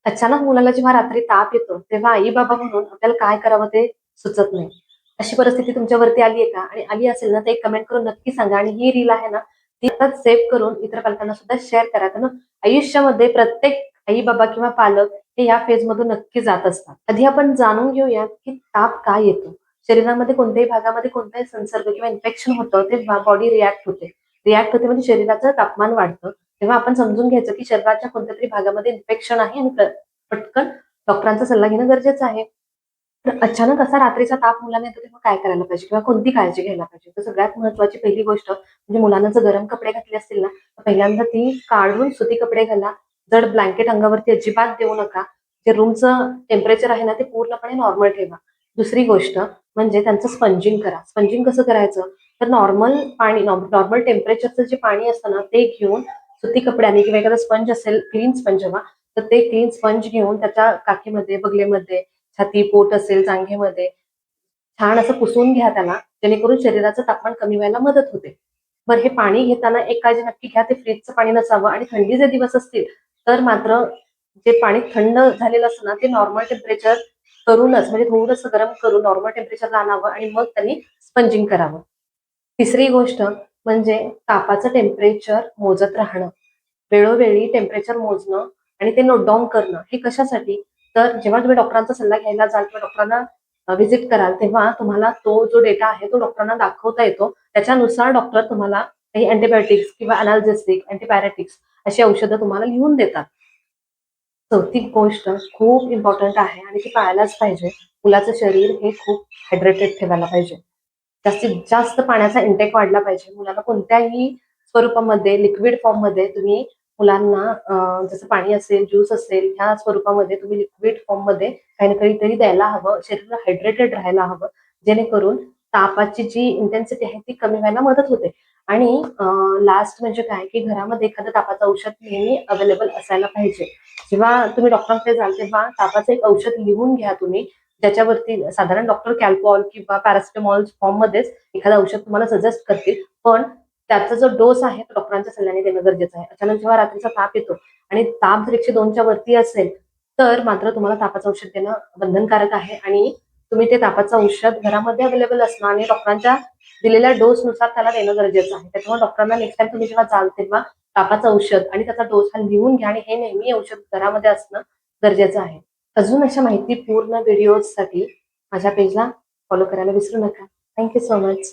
अचानक मुलाला जेव्हा रात्री ताप येतो, तेव्हा आई-बाबा म्हणून आपल्याला काय करावं ते सुचत नाही. अशी परिस्थिती तुमच्यावरती आली आहे का? आणि आली असेल ना, तर एक कमेंट करून नक्की सांगा आणि ही रील आहे ना, ती आताच सेव्ह करून इतर पालकांना सुद्धा शेअर करा. कारण आयुष्यामध्ये प्रत्येक आई-बाबा किंवा पालक हे या फेजमधून नक्की जात असतात. आधी आपण जाणून घेऊया, की ताप का येतो? शरीरामध्ये कोणत्याही भागामध्ये कोणताही संसर्ग किंवा इन्फेक्शन होतं, तेव्हा बॉडी रिएक्ट होते. रिएक्ट होते म्हणजे शरीराचं तापमान वाढतं. तेव्हा आपण समजून घ्यायचं, की शरीराच्या कोणत्यातरी भागामध्ये इन्फेक्शन आहे आणि पटकन डॉक्टरांचा सल्ला घेणं गरजेचं आहे. तर अचानक असा रात्रीचा ताप मुलांना येतो तेव्हा काय करायला पाहिजे किंवा कोणती काळजी घ्यायला पाहिजे? तर सगळ्यात महत्त्वाची पहिली गोष्ट म्हणजे मुलांना जर गरम कपडे घातले असतील ना, तर पहिल्यांदा ती काढून सुती कपडे घाला. जड ब्लँकेट अंगावरती अजिबात देऊ नका. जे रूमचं टेम्परेचर आहे ना, ते पूर्णपणे नॉर्मल ठेवा. दुसरी गोष्ट म्हणजे त्यांचं स्पंजिंग करा. स्पंजिंग कसं करायचं? तर नॉर्मल पाणी नॉर्मल टेम्परेचरचं जे पाणी असतं ना, ते घेऊन सुती कपड्याने किंवा एखादा स्पंज असेल, क्लीन स्पंज हवा, तर ते क्लीन स्पंज घेऊन त्याच्या काखेमध्ये, बगलेमध्ये, छाती, पोट असेल, जांघेमध्ये छान असं पुसून घ्या त्याला, जेणेकरून शरीराचं तापमान कमी व्हायला मदत होते. बरं हे पाणी घेताना एक काळजी नक्की घ्या, ते फ्रिजचं पाणी नसावं आणि थंडीचे दिवस असतील, तर मात्र जे पाणी थंड झालेलं असतं ना, ते नॉर्मल टेम्परेचर करूनच म्हणजे थोडंसं गरम करून नॉर्मल टेम्परेचरला आणावं आणि मग त्यांनी स्पंजिंग करावं. तिसरी गोष्ट म्हणजे तापाचं टेम्परेचर मोजत राहणं. वेळोवेळी टेम्परेचर मोजणं आणि ते नोट डाउन करणं. हे कशासाठी? तर जेव्हा तुम्ही डॉक्टरांचा सल्ला घ्यायला जाल किंवा डॉक्टरांना व्हिजिट कराल, तेव्हा तुम्हाला तो जो डेटा आहे तो डॉक्टरांना दाखवता येतो. त्याच्यानुसार डॉक्टर तुम्हाला काही अँटिबायोटिक्स किंवा अनाल्जेसिक, अँटिपॅरेटिक्स अशी औषधं तुम्हाला लिहून देतात. चौथी गोष्ट खूप इम्पॉर्टंट आहे आणि ती पाळायलाच पाहिजे. मुलाचं शरीर हे खूप हायड्रेटेड ठेवायला पाहिजे. जास्तीत जास्त पाण्याचा इंटेक वाढला पाहिजे. मुलाला कोणत्याही स्वरूपामध्ये लिक्विड फॉर्ममध्ये तुम्ही मुलांना जसं पाणी असेल, ज्यूस असेल, ह्या स्वरूपामध्ये तुम्ही लिक्विड फॉर्ममध्ये काही ना काहीतरी द्यायला हवं. शरीराला हायड्रेटेड राहायला हवं. जेणेकरून तापाची जी इंटेन्सिटी आहे ती कमी व्हायला मदत होते. आणि लास्ट म्हणजे काय, की घरामध्ये एखादं तापाचं औषध नेहमी अवेलेबल असायला पाहिजे. जेव्हा तुम्ही डॉक्टरांकडे जाल तेव्हा तापाचं एक औषध लिहून घ्या तुम्ही. ज्याच्यावरती साधारण डॉक्टर कॅल्पॉल किंवा पॅरासिटामॉल फॉर्ममध्येच एखादं औषध तुम्हाला सजेस्ट करतील. पण त्याचा जो डोस आहे तो डॉक्टरांच्या सल्ल्याने देणं गरजेचं आहे. अचानक जेव्हा रात्रीचा ताप येतो आणि ताप जर 102च्या वरती असेल, तर मात्र तुम्हाला तापाचं औषध देणं बंधनकारक आहे आणि तुम्ही ते तापाचं औषध घरामध्ये अवेलेबल असणं आणि डॉक्टरांच्या दिलेल्या डोसनुसार त्याला देणं गरजेचं आहे. त्याच्यामुळे डॉक्टरांना नेक्स्ट टाईम तुम्ही जेव्हा जाल तेव्हा तापाचं औषध आणि त्याचा डोस हा लिहून घ्या आणि हे नेहमी औषध घरामध्ये असणं गरजेचं आहे. अजून अशा माहितीपूर्ण व्हिडिओजसाठी माझ्या पेजला फॉलो करायला विसरू नका. Thank you so much.